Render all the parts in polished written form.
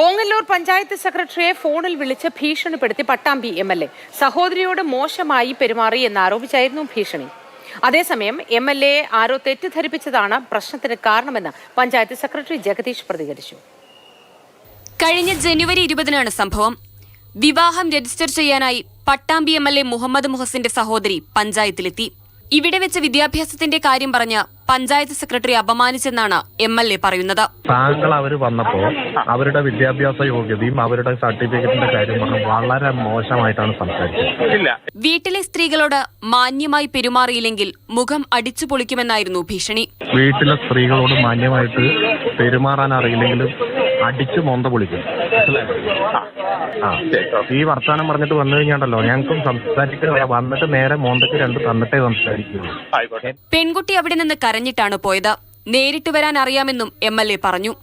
ഓങ്ങല്ലൂർ പഞ്ചായത്ത് സെക്രട്ടറിയെ ഫോണിൽ വിളിച്ച് ഭീഷണിപ്പെടുത്തി പട്ടാമ്പി എംഎൽഎ. സഹോദരിയോട് മോശമായി പെരുമാറി എന്നാരോപിച്ചായിരുന്നു ഭീഷണി. അതേസമയം എംഎൽഎ ആരോ തെറ്റിദ്ധരിപ്പിച്ചതാണ് പ്രശ്നത്തിന് കാരണമെന്ന് പഞ്ചായത്ത് സെക്രട്ടറി ജഗദീഷ് പ്രതികരിച്ചു. കഴിഞ്ഞ ജനുവരി 20-നാണ് സംഭവം. വിവാഹം രജിസ്റ്റർ ചെയ്യാനായി പട്ടാമ്പി എംഎൽഎ മുഹമ്മദ് മുഹസിന്റെ സഹോദരി പഞ്ചായത്തിലെത്തി. ഇവിടെ വെച്ച് വിദ്യാഭ്യാസത്തിന്റെ കാര്യം പറഞ്ഞ് പഞ്ചായത്ത് സെക്രട്ടറി അപമാനിച്ചെന്നാണ് എംഎൽഎ പറയുന്നത്. താങ്കൾ അവർ വന്നപ്പോൾ അവരുടെ വിദ്യാഭ്യാസ യോഗ്യതയും അവരുടെ സർട്ടിഫിക്കറ്റിന്റെ കാര്യം പറഞ്ഞ് വളരെ മോശമായിട്ടാണ് സംസാരിച്ചത്. വീട്ടിലെ സ്ത്രീകളോട് മാന്യമായി പെരുമാറിയില്ലെങ്കിൽ മുഖം അടിച്ചു പൊളിക്കുമെന്നായിരുന്നു ഭീഷണി. വീട്ടിലെ സ്ത്രീകളോട് മാന്യമായിട്ട് പെരുമാറാൻ അറിയില്ലെങ്കിലും അടിച്ചു മൊന്ത പൊളിക്കും. ഈ വർത്താനം പറഞ്ഞിട്ട് വന്നു കഴിഞ്ഞാണ്ടല്ലോ ഞങ്ങൾക്കും സംസാരിക്കുക വന്നിട്ട് നേരെ മോന്തക്ക് രണ്ട് തന്നിട്ടേ സംസാരിക്കുള്ളൂ. പെൺകുട്ടി അവിടെ നിന്ന് കരഞ്ഞിട്ടാണ് പോയത്. നേരിട്ട് വരാൻ അറിയാമെന്നും എംഎൽഎ പറഞ്ഞു.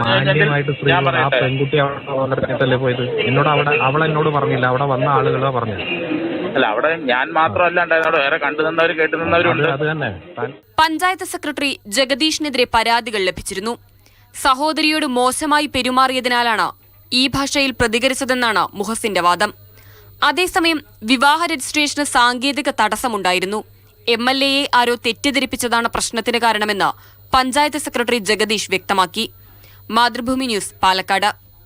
മാന്യമായിട്ട് സ്ത്രീകൾ ആ പെൺകുട്ടി അവിടെ വന്നിട്ടല്ലേ പോയത്. എന്നോട് അവൾ എന്നോട് പറഞ്ഞില്ല, അവിടെ വന്ന ആളുകളാ പറഞ്ഞത്. അല്ല, അവിടെ ഞാൻ മാത്രമല്ല, വേറെ കണ്ടു നിന്നവർ കേട്ടു നിന്നവരുണ്ട്. അത് തന്നെ. പഞ്ചായത്ത് സെക്രട്ടറി ജഗദീഷിനെതിരെ പരാതികൾ ലഭിച്ചിരുന്നു. സഹോദരിയോട് മോശമായി പെരുമാറിയതിനാലാണ് ഈ ഭാഷയിൽ പ്രതികരിച്ചതെന്നാണ് മുഹസിന്റെ വാദം. അതേസമയം വിവാഹ രജിസ്ട്രേഷന് സാങ്കേതിക തടസ്സമുണ്ടായിരുന്നു. എംഎൽഎയെ ആരോ തെറ്റിദ്ധരിപ്പിച്ചതാണ് പ്രശ്നത്തിന് കാരണമെന്ന് പഞ്ചായത്ത് സെക്രട്ടറി ജഗദീഷ് വ്യക്തമാക്കി. മാതൃഭൂമി ന്യൂസ്, പാലക്കാട്.